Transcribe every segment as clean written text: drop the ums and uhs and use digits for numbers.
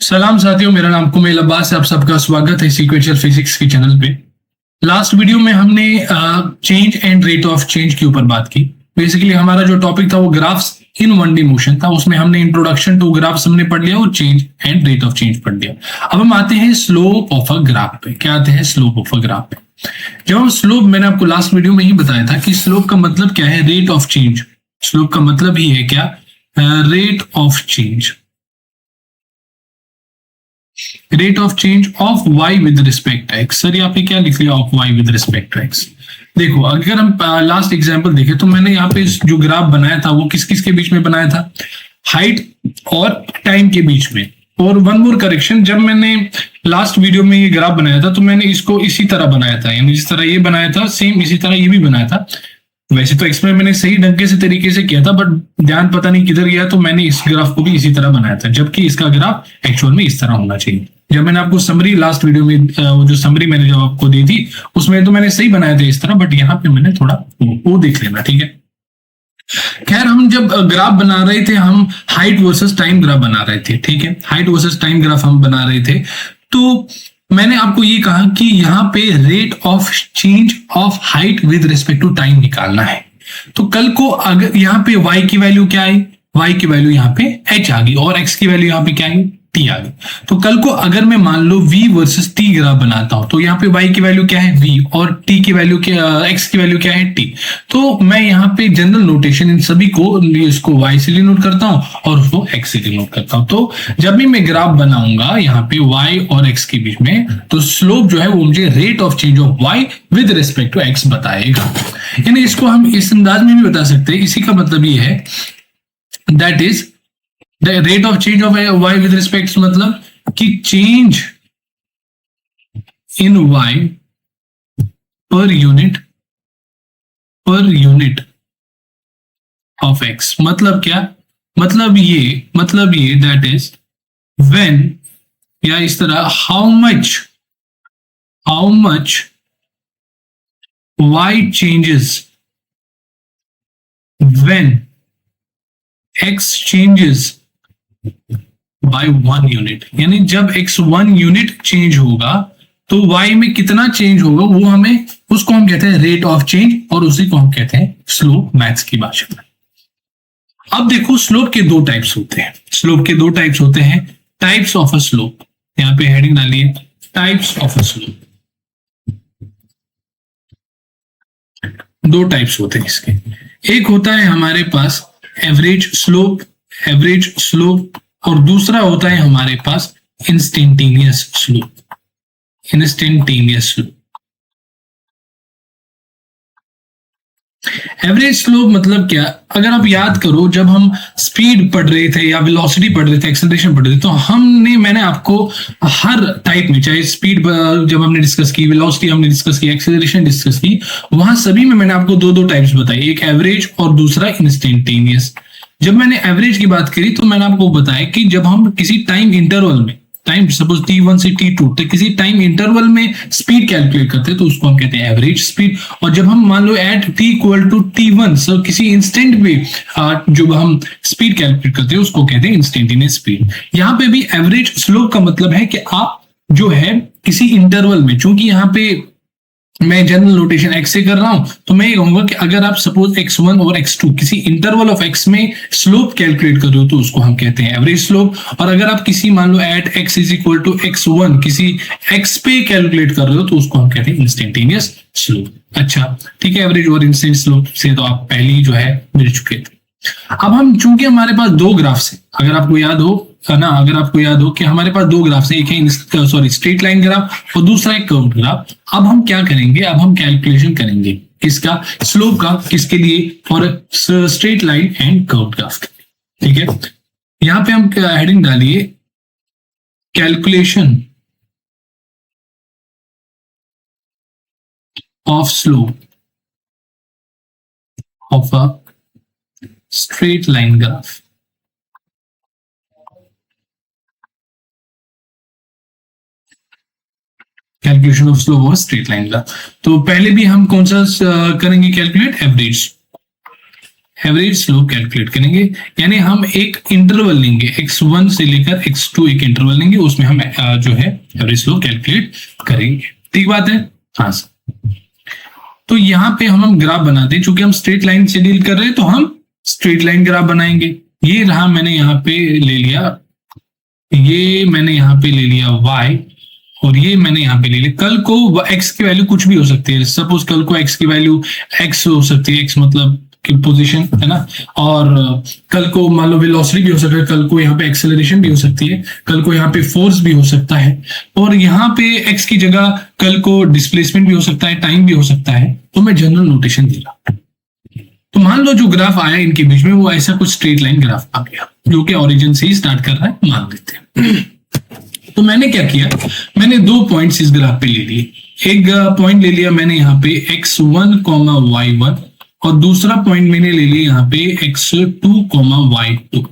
सलाम साथियों, मेरा नाम कुमेल अब्बास है। आप सबका स्वागत है सीक्वेंशियल फिजिक्स के चैनल पे। लास्ट वीडियो में हमने change and rate of change के ऊपर बात की। बेसिकली हमारा जो टॉपिक था वो graphs in one D motion था। उसमें हमने इंट्रोडक्शन टू ग्राफ्स हमने पढ़ लिया और change and rate of change पढ़ लिया। अब हम आते हैं स्लोप ऑफ अ ग्राफ पे। क्या आते हैं स्लोप ऑफ अ ग्राफ पे? जब हम स्लोप, मैंने आपको लास्ट वीडियो में ही बताया था कि स्लोप का मतलब क्या है, रेट ऑफ चेंज। स्लोप का मतलब ही है क्या, rate of change. Rate of change of y with respect x। Sir यहाँ पे क्या लिख लिया, of y with respect x? देखो, अगर हम लास्ट एग्जांपल देखें तो मैंने यहाँ पे जो ग्राफ बनाया था वो किस किस के बीच में बनाया था, हाइट और टाइम के बीच में। और वन मोर करेक्शन, जब मैंने लास्ट वीडियो में ये ग्राफ बनाया था तो मैंने इसको इसी तरह बनाया था, यानी जिस तरह ये बनाया था सेम इसी तरह ये भी बनाया था। वैसे तो एक्सप्लेन मैंने सही ढंग से तरीके से किया था, बट ध्यान पता नहीं किधर गया, तो मैंने इस ग्राफ को भी इसी तरह बनाया था, जबकि इसका ग्राफ एक्चुअल में इस तरह होना चाहिए। जब मैंने आपको समरी लास्ट वीडियो में वो जो समरी मैंने जब आपको दी थी उसमें तो मैंने सही बनाया था इस तरह, बट यहाँ पे मैंने थोड़ा वो देख लेना, ठीक है। खैर, हम जब ग्राफ बना रहे थे, हम हाइट वर्सेस टाइम ग्राफ बना रहे थे, ठीक है। हाइट वर्सेस टाइम ग्राफ हम बना रहे थे, तो मैंने आपको ये कहा कि यहाँ पे rate of change of height with respect to time निकालना है। तो कल को अगर यहाँ पे y की वैल्यू क्या आई, y की वैल्यू यहाँ पे h आ गई और x की वैल्यू यहाँ पे क्या आई, t आ गई। तो कल को अगर मैं मान लो v वर्सेस t ग्राफ बनाता हूं तो यहाँ पे y की वैल्यू क्या है v और t की वैल्यू क्या, x की वैल्यू क्या है t। तो मैं यहाँ पे जनरल नोटेशन इन सभी को, इसको y से डिनोट करता हूं और उसको x से डिनोट करता हूं। तो जब भी मैं ग्राफ बनाऊंगा यहाँ पे y और x के बीच में, तो स्लोप जो है वो मुझे rate of change of y with respect to x बताएगा। यानी इसको हम इस अंदाज में भी बता सकते हैं। इसी का मतलब ये है, that is the rate of change of y with respect, मतलब कि change in y per unit of x। मतलब क्या, मतलब ये दैट इज व्हेन, या इस तरह how much y changes when x changes by 1 unit. यानी जब x 1 यूनिट चेंज होगा तो y में कितना चेंज होगा, वो हमें, उसको हम कहते हैं रेट ऑफ चेंज, और उसी को हम कहते हैं स्लोप मैथ्स की भाषा में। अब देखो, स्लोप के दो टाइप्स होते हैं। स्लोप के दो टाइप्स होते हैं, टाइप्स ऑफ अ स्लोप। यहां पे हेडिंग डालिए, टाइप्स ऑफ अ स्लोप। दो टाइप्स होते हैं इसके। एक होता है हमारे पास एवरेज स्लोप, और दूसरा होता है हमारे पास इंस्टेंटेनियस स्लोप। एवरेज स्लोप मतलब क्या, अगर आप याद करो, जब हम स्पीड पढ़ रहे थे या वेलोसिटी पढ़ रहे थे, एक्सेलरेशन पढ़ रहे थे, तो मैंने आपको हर टाइप में, चाहे स्पीड जब हमने डिस्कस की, वेलोसिटी हमने डिस्कस की, एक्सेलरेशन डिस्कस की, वहां सभी में मैंने आपको दो टाइप्स बताई, एक एवरेज और दूसरा इंस्टेंटेनियस। जब मैंने एवरेज की बात करी तो मैंने आपको बताया कि जब हम किसी टाइम इंटरवल में, टाइम सपोज t1 से t2 तक किसी टाइम इंटरवल में स्पीड कैलकुलेट करते हैं तो उसको हम कहते हैं एवरेज स्पीड। और जब हम मान लो at t equal to t1, so किसी इंस्टेंट पे जो हम स्पीड कैलकुलेट करते हैं उसको कहते हैं इंस्टेंटेनियस स्पीड। यहाँ पे भी एवरेज स्लोप का मतलब है कि आप जो है किसी इंटरवल में, चूंकि यहाँ पे मैं जनरल नोटेशन x से कर रहा हूं, तो मैं ये कहूंगा कि अगर आप सपोज x1 और x2 किसी इंटरवल ऑफ x में स्लोप कैलकुलेट कर रहे हो तो उसको हम कहते हैं एवरेज स्लोप। और अगर आप किसी मान लो at x is equal to x1 किसी x पे कैलकुलेट कर रहे हो तो उसको हम कहते हैं इंस्टेंटेनियस स्लोप। अच्छा, ठीक है, एवरेज और इंस्टेंट स्लोप से तो आप पहले ही जो है मिल चुके थे। अब हम, चूंकि हमारे पास दो ग्राफ्स है, अगर आपको याद हो कि हमारे पास दो ग्राफ्स है, एक है स्ट्रेट लाइन ग्राफ और दूसरा एक कर्व ग्राफ। अब हम क्या करेंगे, अब हम कैलकुलेशन करेंगे किसका, स्लोप का, किसके लिए, और straight line and curve graph. ठीक है, यहां पे हम हेडिंग डालिए, calculation of slope of a straight line graph. Calculation of slope of straight line graph. तो पहले भी हम कौन सा करेंगे calculate, average. Average slope calculate करेंगे, यानी हम एक इंटरवल लेंगे x1 से लेकर x2 एक इंटरवल लेंगे, उसमें हम जो है एवरेज स्लोप कैलकुलेट करेंगे। ठीक बात है? हाँ सर। तो यहाँ पे हम ग्राफ बनाते हैं, चूंकि हम स्ट्रेट लाइन से डील कर रहे हैं तो हम स्ट्रेट लाइन ग्राफ बनाएंगे। ये रहा, मैंने यहाँ पे ले लिया, ये मैंने यहाँ पे ले लिया y, और ये मैंने यहाँ पे ले लिया। कल को x की वैल्यू कुछ भी हो सकती है, सपोज कल को x की वैल्यू x हो सकती है, x मतलब की पोजीशन है ना, और कल को मान लो वेलोसिटी भी हो सकता है, कल को यहाँ पे एक्सेलरेशन भी हो सकती है, कल को यहाँ पे फोर्स भी हो सकता है, और यहाँ पे x की जगह कल को डिस्प्लेसमेंट भी हो सकता है, टाइम भी हो सकता है। तो मैं जनरल नोटेशन दे रहा हूं। तो मान लो जो ग्राफ आया इनके बीच में वो ऐसा कुछ स्ट्रेट लाइन ग्राफ आ गया, जो कि ओरिजिन से ही स्टार्ट कर रहा है, मान लेते हैं। तो मैंने क्या किया, मैंने 2 पॉइंट्स इस ग्राफ पे ले लिए। एक पॉइंट ले लिया मैंने यहाँ पे x1, y1, और दूसरा पॉइंट मैंने ले लिया यहाँ पे x2, y2।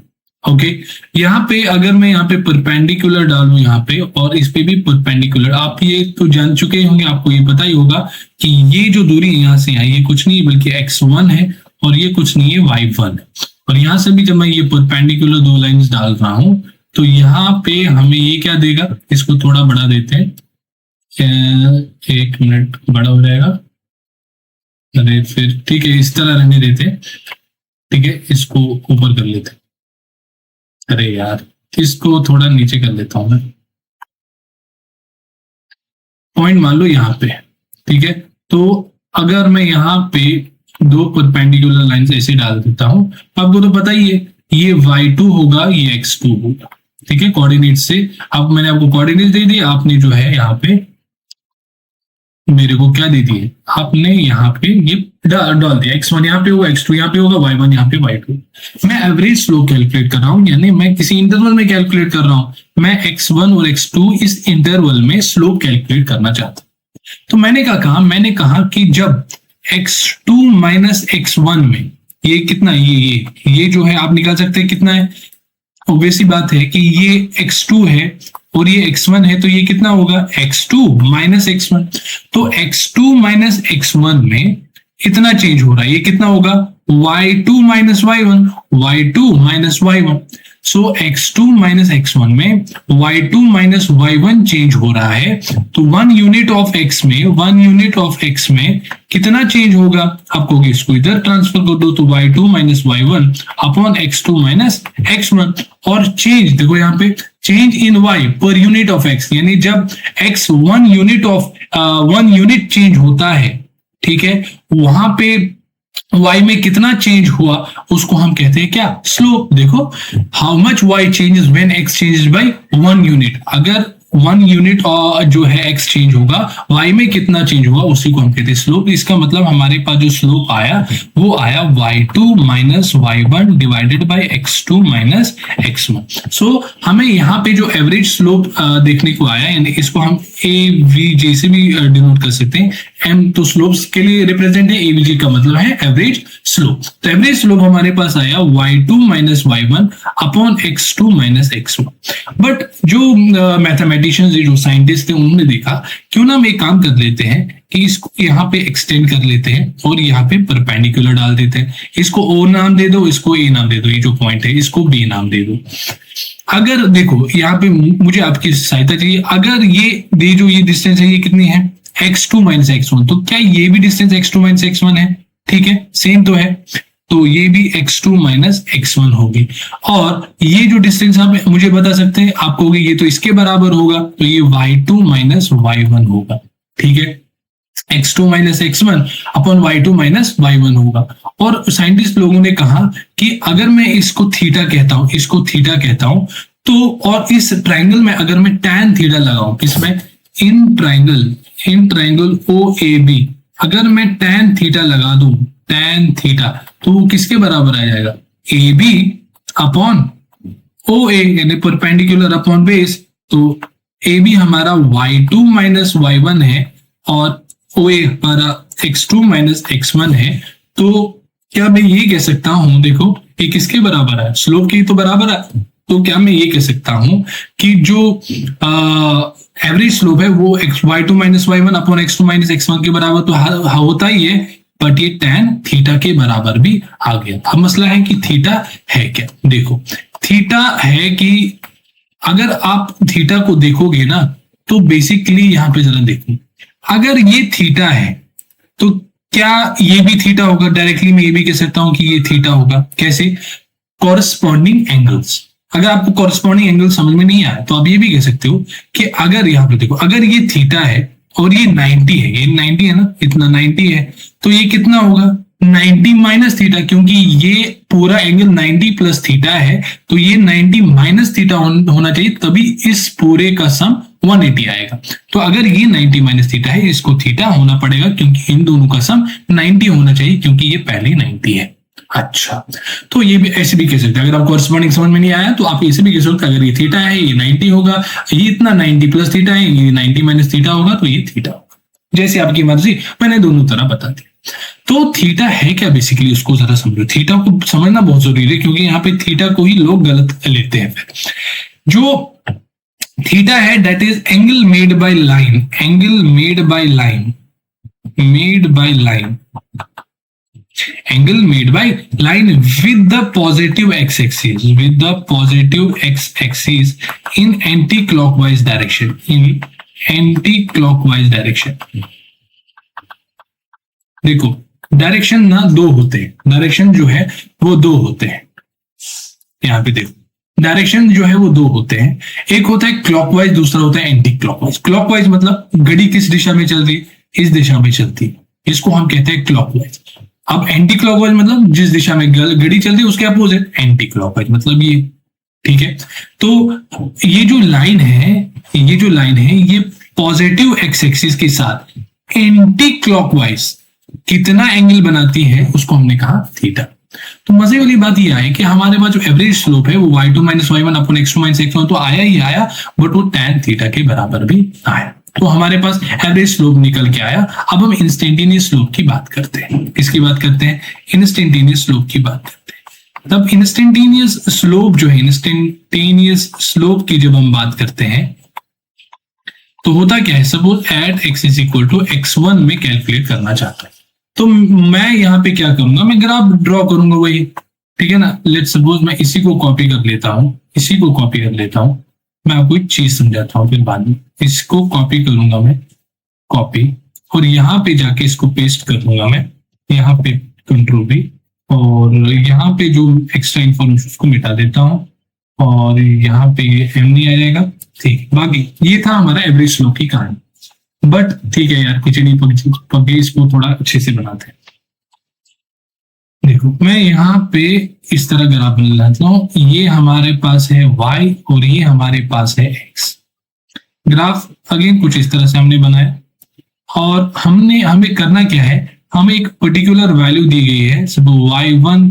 ओके, यहाँ पे अगर मैं यहाँ पे परपेंडिकुलर डालूं यहाँ पे, और इस पे भी परपेंडिकुलर, आप ये तो जान चुके होंगे, आपको ये पता ही होगा कि ये जो दूरी यहाँ से है ये कुछ नहीं बल्कि x1 है, और ये कुछ नहीं है y1 है। और यहाँ से भी जब मैं ये परपेंडिकुलर 2 लाइंस डाल रहा हूं तो यहाँ पे हमें ये क्या देगा, इसको थोड़ा बढ़ा देते हैं, 1 मिनट बड़ा हो जाएगा, अरे फिर ठीक है इस तरह रहने देते हैं, ठीक है इसको ऊपर कर लेते हैं, अरे यार इसको थोड़ा नीचे कर लेता हूं मैं, पॉइंट मान लो यहाँ पे, ठीक है। तो अगर मैं यहाँ पे 2 परपेंडिकुलर लाइंस ऐसे डाल देता हूं, आपको तो पता ही है ये y2 होगा, ये x2 होगा, ठीक है। कोऑर्डिनेट से अब मैंने आपको कोऑर्डिनेट दे दिए, आपने जो है यहाँ पे मेरे को क्या दे दिए, आपने यहाँ पे ये डाल दिया, x1 यहाँ पे होगा, x2 यहाँ पे होगा, y1 यहाँ पे, y2। मैं एवरेज स्लोप कैलकुलेट कर रहा हूँ, यानी मैं किसी इंटरवल में कैलकुलेट कर रहा हूँ, मैं x1 और x2 इस इंटरवल में स्लोप कैलकुलेट करना चाहता हूँ। तो मैंने क्या कहा, मैंने कहा कि जब x2 माइनस x1 में ये कितना, ये जो है आप निकाल सकते हैं कितना है, ऑब्वियस सी बात है कि ये x2 है और ये x1 है, तो ये कितना होगा, x2 माइनस x1। तो x2 माइनस x1 में इतना चेंज हो रहा है, ये कितना होगा, y2 minus y1, y2 minus y1। सो x2 माइनस x1 में y2 माइनस y1 चेंज हो रहा है। तो 1 यूनिट ऑफ x में, 1 यूनिट ऑफ x में कितना चेंज होगा, आपको इसको इधर ट्रांसफर कर दो, तो y2 minus y1 upon x2 minus x1। और चेंज देखो यहाँ पे, change in y per unit of x, यानी जब x 1 यूनिट चेंज होता है, ठीक है, वहां पे y में कितना चेंज हुआ उसको हम कहते हैं क्या, स्लोप। देखो how much y changes when x changes by 1 unit, अगर 1 यूनिट जो है x चेंज होगा, y में कितना चेंज हुआ उसी को हम कहते हैं स्लोप। इसका मतलब हमारे पास जो स्लोप आया वो आया y2 minus y1 divided by x2 minus x1। सो हमें यहाँ पे जो एवरेज स्लोप देखने को आया, यानी इसको हम AVG से भी डिनोट कर सकते हैं, m तो स्लोप्स के लिए रिप्रेजेंट है, AVG का मतलब है एवरेज स्लोप। तो एवरेज स्लोप हमारे पास आया y2 minus y1 upon x2 minus x1। But जो मैथमेटिशियंस, जो साइंटिस्ट थे, उन्होंने देखा क्यों ना हम एक काम कर लेते हैं कि इसको यहाँ पे एक्सटेंड कर लेते हैं और यहाँ पे परपेंडिकुलर डाल देते हैं, इसको O नाम दे दो, इसको A नाम दे दो, ये जो पॉइंट है इसको B नाम दे दो। अगर देखो यहाँ पे मुझे आपकी सहायता चाहिए, अगर ये जो ये डिस्टेंस है ये कितनी है, x2 माइनस x1, तो क्या ये भी डिस्टेंस x2 माइनस x1 है, ठीक है, सेम तो है, तो ये भी x2 माइनस x1 होगी। और ये जो डिस्टेंस आप मुझे बता सकते हैं, आप कहोगे ये तो इसके बराबर होगा, तो ये y2 माइनस y1 होगा, ठीक है, x2 minus x1 upon y2 minus y1 होगा। और साइंटिस्ट लोगों ने कहा कि अगर मैं इसको थीटा कहता हूं, इसको थीटा कहता हूं, तो और इस ट्राइंगल में अगर मैं tan थीटा लगाऊं, किसमें, इन ट्राइंगल OAB, अगर मैं tan थीटा लगा दूं, tan थीटा, तो वो किसके बराबर आ जाएगा, AB अपॉन OA, यानी परपेंडिकुलर अपॉन बेस। तो AB हमारा y2 माइनस y1 है और OA हमारा x2 माइनस x1 है। तो क्या मैं ये कह सकता हूं, देखो ये किसके बराबर है, स्लोप की तो बराबर है, तो क्या मैं ये कह सकता हूं कि जो एवरेज स्लोप है वो y2 minus y1 upon x2 minus x1 के बराबर तो होता ही है, बट ये tan थीटा के बराबर भी आ गया। अब मसला है कि थीटा है क्या। देखो थीटा है कि अगर आप थीटा को देखोगे ना तो बेसिकली यहां पे जरा देखो, अगर ये थीटा है तो क्या ये भी थीटा होगा? डायरेक्टली मैं ये भी कह सकता हूं कि ये थीटा होगा। कैसे? Corresponding angles. अगर आपको कॉरस्पॉन्डिंग एंगल समझ में नहीं आया तो आप ये भी कह सकते हो कि अगर यहाँ पे देखो, अगर ये थीटा है और ये 90 है, ये 90 है ना, इतना 90 है, तो ये कितना होगा? 90 माइनस थीटा, क्योंकि ये पूरा एंगल 90 प्लस थीटा है, तो ये 90 माइनस थीटा होना चाहिए, तभी इस पूरे का सम 180 आएगा। तो अगर ये 90 माइनस थीटा है, इसको थीटा होना पड़ेगा, क्योंकि इन दोनों का सम 90 होना चाहिए, क्योंकि ये पहले 90 है। अच्छा, तो ये भी ऐसे भी कह सकते हैं। अगर आपको कॉरस्पॉन्डिंग समझ में नहीं आया तो आप ऐसे भी कह सकते हैं, अगर ये थीटा है ये 90 होगा, ये इतना 90 प्लस थीटा है, ये 90 माइनस थीटा होगा, तो ये थीटा होगा। जैसे आपकी मर्जी, मैंने दोनों तरह बता दिया। तो थीटा है क्या बेसिकली, उसको जरा समझो। थीटा को समझना बहुत जरूरी है, क्योंकि यहाँ पे थीटा को ही लोग गलत लेते हैं। जो थीटा है that is angle made by line, angle made by line, made by line, angle made by line with the positive x-axis, with the positive x-axis in anti-clockwise direction, in anti-clockwise direction। देखो direction ना दो होते हैं, direction जो है वो दो होते हैं। यहां पे देखो डायरेक्शन जो है वो दो होते हैं, एक होता है क्लॉकवाइज, दूसरा होता है एंटी क्लॉकवाइज। क्लॉकवाइज मतलब घड़ी किस दिशा में चल रही, इस दिशा में चलती है, इसको हम कहते हैं क्लॉकवाइज। अब एंटी क्लॉकवाइज मतलब जिस दिशा में घड़ी चलती है उसके अपोजिट, एंटी क्लॉकवाइज मतलब ये। ठीक है, तो ये जो लाइन है, ये जो लाइन है, ये पॉजिटिव एक्स एक्सिस के साथ एंटी क्लॉकवाइज कितना एंगल बनाती है उसको हमने कहा थीटा। तो मजे वाली बात ये है कि हमारे पास जो एवरेज स्लोप है वो y2 minus y1 upon x2 minus x1 तो आया ही आया, बट वो tan थीटा के बराबर भी आया। तो हमारे पास एवरेज स्लोप निकल के आया। अब हम इंस्टेंटेनियस स्लोप की बात करते हैं। किसकी बात करते हैं? इंस्टेंटेनियस स्लोप की बात करते हैं। तब इंस्टेंटेनियस स्लोप जो है, इंस्टेंटेनियस स्लोप की जब हम बात करते हैं तो होता क्या है, suppose at x is equal to x1 में कैलकुलेट करना चाहता है, तो मैं यहाँ पे क्या करूंगा, मैं ग्राफ ड्रॉ करूंगा वही। ठीक है ना, लेट्स सपोज मैं इसी को कॉपी कर लेता हूं, इसी को कॉपी कर लेता हूं। मैं आपको एक चीज समझाता हूँ फिर बाद में। इसको कॉपी करूंगा मैं, कॉपी, और यहाँ पे जाके इसको पेस्ट कर दूंगा मैं, यहाँ पे कंट्रोल भी, और यहाँ पे जो एक्स्ट्रा इन्फॉर्मेशन उसको मिटा देता हूँ, और यहाँ पे एम नहीं आ जाएगा। ठीक, बाकी ये था हमारा एवरेज स्लोप की कहानी। बट ठीक है यार, खिचड़ी पक गई, इसको थोड़ा अच्छे से बनाते हैं। देखो मैं यहाँ पे इस तरह ग्राफ बनाता हूँ, ये हमारे पास है y और ये हमारे पास है x। ग्राफ अगेन कुछ इस तरह से हमने बनाया, और हमें करना क्या है, हमें एक पर्टिकुलर वैल्यू दी गई है, सब y1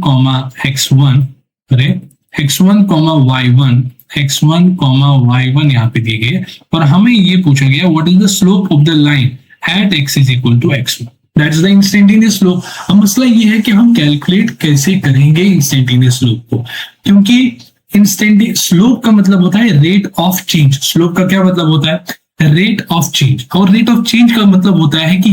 x1, अरे x1 y1, x1 y1 यहाँ पे दी गई है, और हमें ये पूछा गया what is the slope of the line at x is equal to x1, that is the instantaneous slope. अब मसला ये है कि हम कैलकुलेट कैसे करेंगे इंस्टेंटेनियस स्लोप को, क्योंकि इंस्टेंटेनियस स्लोप का मतलब होता है रेट ऑफ चेंज। स्लोप का क्या मतलब होता है? Rate of change. और रेट ऑफ चेंज का मतलब होता है कि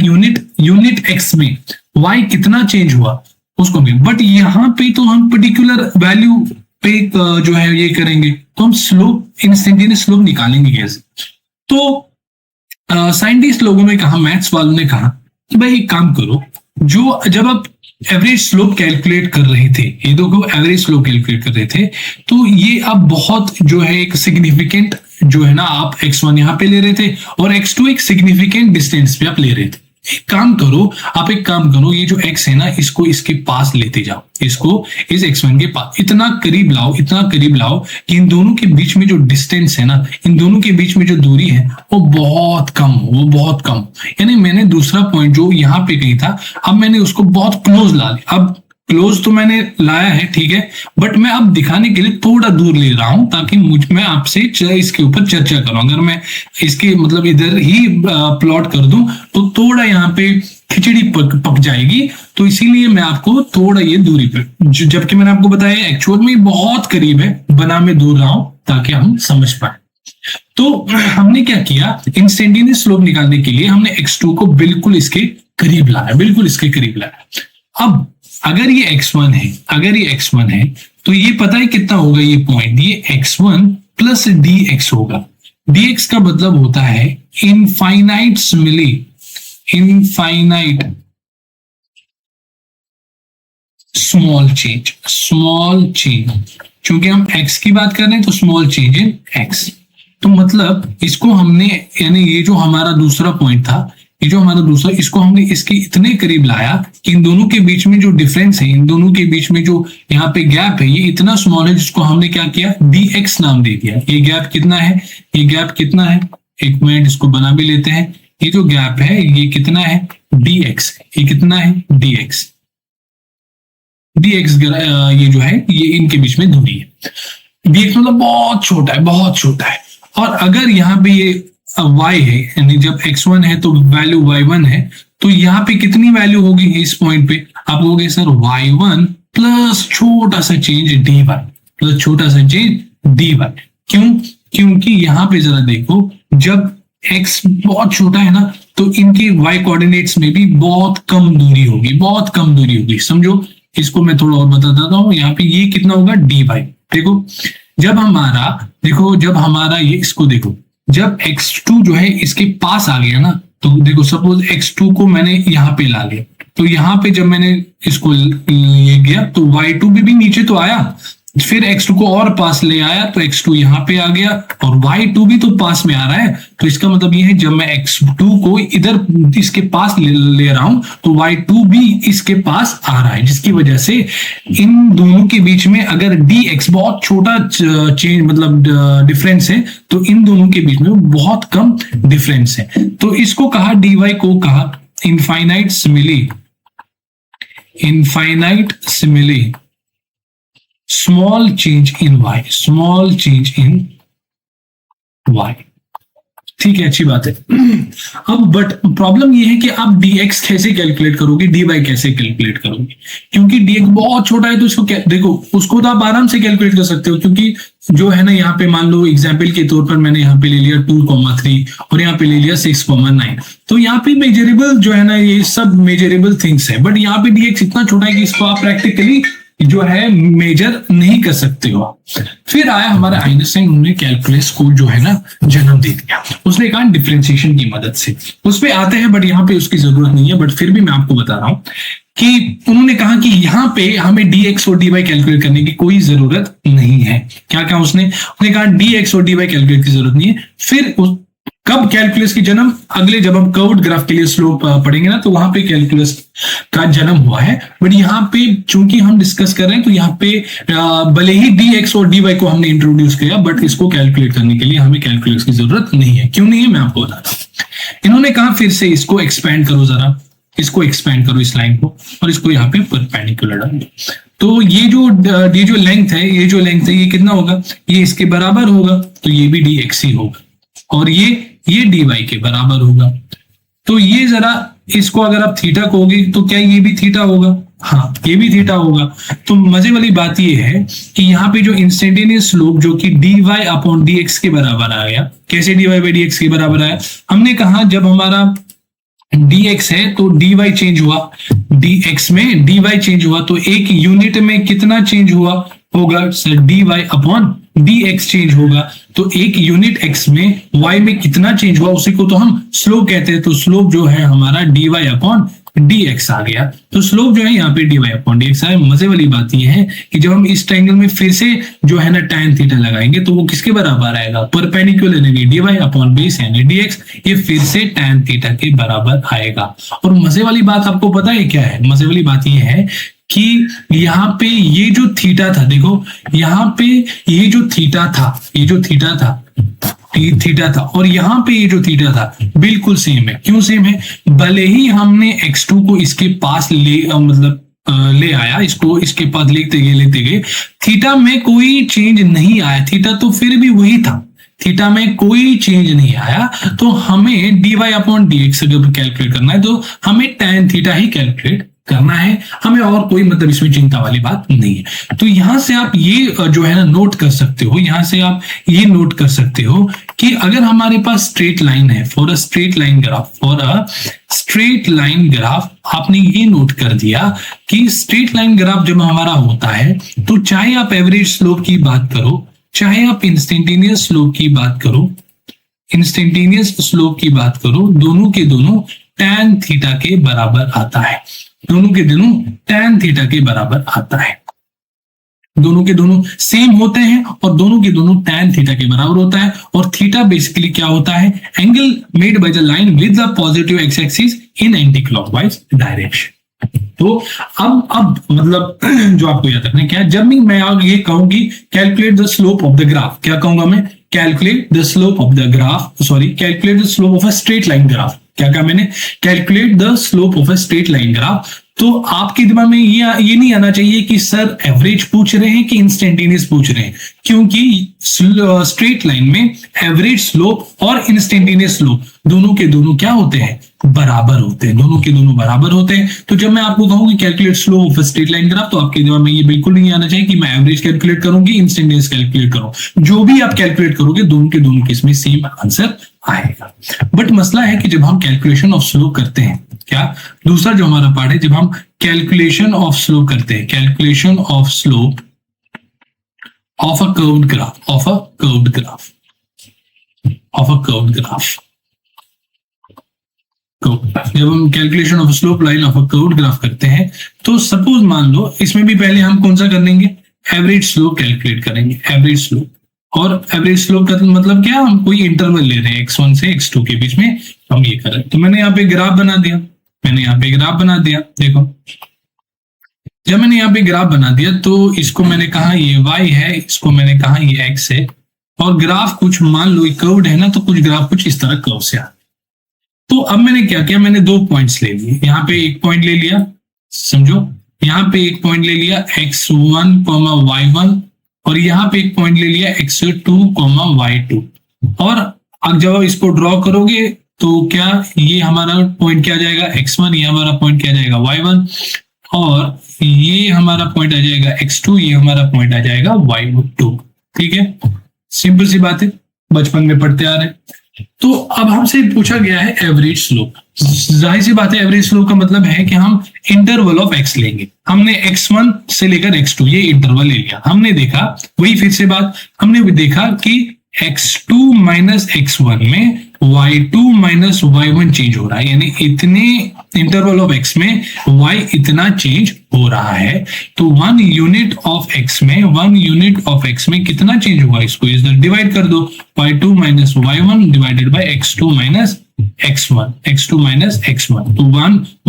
यूनिट एक्स में y कितना चेंज हुआ उसको भी। बट यहाँ पे तो हम पर्टिकुलर वैल्यू पे जो है ये करेंगे, तो हम स्लोप, इंस्टेंटेनियस स्लोप निकालेंगे कैसे? तो साइंटिस्ट लोगों ने कहा, मैथ्स वालों ने कहा कि भाई एक काम करो, जो जब आप एवरेज स्लोप कैलकुलेट कर रहे थे, ये दो एवरेज स्लोप कैलकुलेट कर रहे थे, तो ये अब बहुत जो है एक सिग्निफिकेंट जो है ना, आप x1 यहाँ पे ले रहे थे और x2 एक सिग्निफिकेंट डिस्टेंस पे आप ले रहे थे। एक काम करो, ये जो x है ना, इसको इसके पास लेते जाओ, इसको इस x1 के पास इतना करीब लाओ कि इन दोनों के बीच में जो डिस्टेंस है ना, इन दोनों के बीच में जो दूरी है वो बहुत कम। यानी मैंने दूसरा पॉइंट जो यहाँ पे कहीं था, अब मैंने उसको बहुत क्लोज ला लिया। अब क्लोज तो मैंने लाया है, ठीक है, बट मैं अब दिखाने के लिए थोड़ा दूर ले रहा हूं, ताकि मैं आपसे इसके ऊपर चर्चा करूं। अगर मैं इसके मतलब इधर ही प्लॉट कर दूं तो थोड़ा यहाँ पे खिचड़ी पक जाएगी, तो इसीलिए मैं आपको थोड़ा ये दूरी पे, जबकि मैंने आपको बताया एक्चुअल में बहुत करीब है, बना मैं दूर रहा हूं ताकि हम समझ पाए। तो हमने क्या किया, इंस्टेंटेनियस स्लोप निकालने के लिए हमने x2 को बिल्कुल इसके करीब लाया, बिल्कुल इसके करीब लाया। अब अगर ये x1 है, अगर ये x1 है तो ये पता है कितना होगा ये पॉइंट, ये x1 प्लस dx होगा। dx का मतलब होता है infinite simile, infinite small change, small change. क्योंकि हम x की बात कर रहे हैं तो स्मॉल चेंज इन x। तो मतलब इसको हमने, यानी ये जो हमारा दूसरा पॉइंट था, ये जो हमारा दूसरा, इसको हमने इसके इतने करीब लाया कि इन दोनों के बीच में जो डिफरेंस है, इन दोनों के बीच में जो यहाँ पे गैप है, ये इतना स्मॉल है जिसको हमने क्या किया, dx नाम दे दिया। ये गैप कितना है, ये गैप कितना है, एक मिनट इसको बना भी लेते हैं। ये जो गैप है ये कितना है, dx, ये कितना है, dx, dx ये जो है ये इनके बीच में दूरी है। dx मतलब बहुत छोटा है, बहुत छोटा है। और अगर यहाँ पे ये y है, यानी जब x1 है तो वैल्यू y1 है, तो यहाँ पे कितनी वैल्यू होगी इस पॉइंट पे, आप कहोगे सर y1 प्लस छोटा सा चेंज dy, प्लस छोटा सा चेंज dy। क्यों, क्योंकि यहाँ पे जरा देखो, जब x बहुत छोटा है ना तो इनके y कोऑर्डिनेट्स में भी बहुत कम दूरी होगी, बहुत कम दूरी होगी। समझो, इसको मैं थोड़ा और बता देता हूँ। यहाँ पे ये कितना होगा, dy। देखो जब हमारा, देखो जब हमारा ये, इसको देखो, जब x2 जो है इसके पास आ गया ना, तो देखो सपोज x2 को मैंने यहाँ पे ला लिया, तो यहाँ पे जब मैंने इसको ये गया तो y2 भी नीचे तो आया, फिर x2 को और पास ले आया तो x2 यहाँ पे आ गया और y2 भी तो पास में आ रहा है। तो इसका मतलब ये है जब मैं x2 को इधर इसके पास ले रहा हूं तो y2 भी इसके पास आ रहा है, जिसकी वजह से इन दोनों के बीच में अगर dx बहुत छोटा चेंज मतलब डिफरेंस है तो इन दोनों के बीच में बहुत कम डिफरेंस है। तो इसको कहा, dy को कहा infinite simile, infinite simile small change in y, small change in y। ठीक है, अच्छी बात है। अब बट प्रॉब्लम ये है कि आप dx कैसे कैलकुलेट करोगे, dy कैसे कैलकुलेट करोगे, क्योंकि dx बहुत छोटा है। तो इसको देखो, उसको तो आप आराम से कैलकुलेट कर सकते हो, क्योंकि जो है ना, यहाँ पे मान लो एग्जाम्पल के तौर पर मैंने यहाँ पे ले लिया 2,3 और यहाँ पे ले लिया 6,9। तो यहाँ पे मेजरेबल जो है ना, ये सब मेजरेबल थिंग्स है, बट यहाँ पे dx इतना छोटा है कि इसको आप प्रैक्टिकली जो है मेजर नहीं कर सकते हो। फिर आया हमारा आइंस्टाइन, उन्होंने कैलकुलस को जो है ना जन्म दे दिया। उसने कहा डिफरेंशिएशन की मदद से, उस पे आते हैं बट यहाँ पे उसकी जरूरत नहीं है, बट फिर भी मैं आपको बता रहा हूं कि उन्होंने कहा कि यहाँ पे हमें dx और dy कैलकुलेट करने की कोई जरूरत नहीं है। क्या क्या उसने कहा, dx और dy कैलकुलेट की जरूरत नहीं है। फिर कब कैलकुलस की जन्म, अगले जब हम कर्व्ड ग्राफ के लिए स्लोप पढ़ेंगे ना, तो वहां पे कैलकुलस का जन्म हुआ है। बट यहाँ पे चूंकि हम डिस्कस कर रहे हैं तो यहाँ पे भले ही dx और dy को हमने इंट्रोड्यूस किया, बट इसको कैलकुलेट करने के लिए हमें कैलकुलस की जरूरत नहीं है। क्यों नहीं है, मैं आपको बताता हूं। इन्होंने कहा फिर से इसको एक्सपेंड करो, जरा इसको एक्सपेंड करो इस लाइन को, और इसको यहाँ पे परपेंडिकुलर डाल दो। तो ये जो लेंथ है, ये जो लेंथ है, ये कितना होगा, ये इसके बराबर होगा, तो ये भी dx ही होगा, और ये dy के बराबर होगा। तो ये जरा इसको अगर आप थीटा कहोगे तो क्या ये भी थीटा होगा, हाँ ये भी थीटा होगा। तो मजे वाली बात ये है कि यहाँ पे जो इंस्टेंटेनियस स्लोप जो कि dy अपॉन dx के बराबर आ गया। कैसे dy बाई dx के बराबर आया, हमने कहा जब हमारा dx है तो dy चेंज हुआ, dx में dy चेंज हुआ, तो एक यूनिट में कितना चेंज हुआ होगा sir, dy upon dx change होगा। तो एक यूनिट x में y में कितना चेंज हुआ, उसी को तो हम स्लोप कहते हैं। तो स्लोप जो है हमारा dy अपॉन dx आ गया। तो स्लोप जो है यहाँ पे dy अपॉन dx आया। मजे वाली बात ये है कि जब हम इस ट्रायंगल में फिर से जो है ना tan थीटा लगाएंगे तो वो किसके बराबर आएगा, परपेंडिकुलर यानी dy अपॉन बेस यानी dx, ये फिर से tan थीटा के बराबर आएगा। और मजे वाली बात आपको पता है क्या है, मजे वाली बात ये है कि यहाँ पे ये जो थीटा था, देखो यहाँ पे ये जो थीटा था, ये जो थीटा था और यहाँ पे ये जो थीटा था बिल्कुल सेम है। क्यों सेम है, भले ही हमने x2 को इसके पास ले आया, इसको इसके पास लेते गए, थीटा में कोई चेंज नहीं आया, थीटा तो फिर भी वही था, थीटा में कोई चेंज नहीं आया। तो हमें dy अपॉन dx अगर कैलकुलेट करना है तो हमें tan थीटा ही कैलकुलेट करना है हमें, और कोई मतलब इसमें चिंता वाली बात नहीं है। तो यहां से आप ये जो है ना नोट कर सकते हो, यहां से आप ये नोट कर सकते हो कि अगर हमारे पास स्ट्रेट लाइन है, for a straight line graph, for a straight line graph, आपने ये नोट कर दिया कि स्ट्रेट लाइन ग्राफ जब हमारा होता है तो चाहे आप एवरेज स्लोप की बात करो, चाहे आप इंस्टेंटेनियस स्लोप की बात करो, इंस्टेंटेनियस स्लोप की बात करो, दोनों के दोनों tan थीटा के बराबर आता है, दोनों के दोनों tan थीटा के बराबर आता है, दोनों के दोनों सेम होते हैं और दोनों के दोनों tan थीटा के बराबर होता है। और थीटा बेसिकली क्या होता है, angle made by the line with the positive x axis in anti clockwise direction. तो अब मतलब जो आपको याद रखना है क्या, जब मैं ये कहूंगी calculate the slope of the graph, क्या कहूंगा मैं, calculate the slope of the graph, sorry calculate the slope of a straight line graph, क्या कहा मैंने, calculate the slope of a straight line graph. तो आपके दिमाग में ये नहीं आना चाहिए कि सर एवरेज पूछ रहे हैं कि इंस्टेंटेनियस पूछ रहे हैं, क्योंकि स्ट्रेट लाइन में एवरेज स्लोप और इंस्टेंटेनियस स्लोप दोनों के दोनों क्या होते हैं, बराबर होते हैं, दोनों के दोनों बराबर होते हैं। तो जब मैं आपको कहूंगी calculate slope of straight line graph, तो आपके दिमाग में ये बिल्कुल नहीं आना चाहिए कि मैं एवरेज कैलकुलेट करूंगी, इंस्टेंटेनियस कैलकुलेट करूं, जो भी आप कैलकुलेट करोगे दोनों के दोनों केस में सेम आंसर आएगा। बट मसला है कि जब हम कैलकुलेशन ऑफ स्लोप करते हैं, क्या दूसरा जो हमारा पार्ट है, जब हम कैलकुलेशन ऑफ स्लोप करते हैं, calculation of slope of a curved graph, of a curved graph, of a curved graph, जब हम calculation of slope line of a curved graph करते हैं, तो सपोज मान लो इसमें भी पहले हम कौन सा कर लेंगे, एवरेज स्लोप कैलकुलेट करेंगे, एवरेज स्लोप। और एवरेज स्लोप का मतलब क्या, हम कोई इंटरवल ले रहे हैं x1 से x2 के बीच में हम ये कर रहे हैं। तो मैंने यहाँ पे ग्राफ बना दिया, मैंने यहाँ पे ग्राफ बना दिया, देखो जब मैंने यहाँ पे ग्राफ बना दिया तो इसको मैंने कहा ये y है, इसको मैंने कहा ये x है, और ग्राफ कुछ मान लो कर्व्ड है ना, तो कुछ ग्राफ कुछ इस तरह कर्व से आ। तो अब मैंने क्या किया, मैंने दो पॉइंट्स ले लिए, यहाँ पे एक पॉइंट ले लिया, समझो यहाँ पे एक पॉइंट ले लिया x1, y1, और यहाँ पे एक पॉइंट ले लिया x2, y2। और अब जब इसको ड्रॉ करोगे तो क्या ये हमारा पॉइंट क्या जाएगा x1, ये हमारा पॉइंट क्या जाएगा y1, और ये हमारा पॉइंट आ जाएगा x2, ये हमारा पॉइंट आ जाएगा y2। ठीक है, सिंपल सी बात है, बचपन में पढ़ते आ रहे हैं। तो अब हमसे पूछा गया है एवरेज स्लोप, जाहिर सी बात है एवरेज स्लोप का मतलब है कि हम इंटरवल ऑफ x लेंगे, हमने x1 से लेकर x2 ये इंटरवल ले लिया, हमने देखा वही फिर से बात, हमने देखा कि x2 माइनस x1 में y2 माइनस y1 चेंज हो रहा है, यानी इतने इंटरवल ऑफ x में y इतना चेंज हो रहा है। तो 1 यूनिट ऑफ x में, 1 यूनिट ऑफ x में कितना चेंज हुआ, इसको इधर डिवाइड कर दो, y2 minus y1 divided by x2 minus x1, x2 minus x1। तो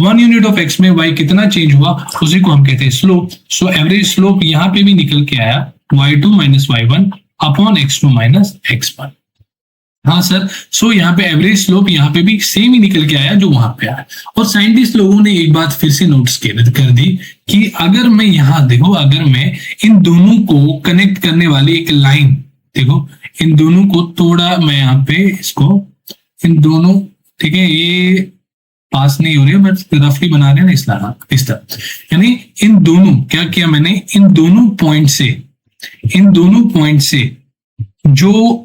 1 यूनिट ऑफ x में y कितना चेंज हुआ, उसी को हम कहते हैं स्लोप। सो एवरेज स्लोप यहाँ पे भी निकल के आया y2 minus y1 upon x2 minus x1। हाँ सर, सो यहाँ पे एवरेज स्लोप यहाँ पे भी सेम ही निकल के आया जो वहां पे आया। और साइंटिस्ट लोगों ने एक बात फिर से नोटिस कर दी कि अगर मैं यहाँ देखो, अगर मैं इन दोनों को कनेक्ट करने वाली एक लाइन, देखो इन दोनों को थोड़ा मैं यहाँ पे इसको, इन दोनों, ठीक है ये पास नहीं हो रही है बट रफली बना रहे हैं ना इस तरह, यानी इन दोनों क्या किया मैंने, इन दोनों पॉइंट से जो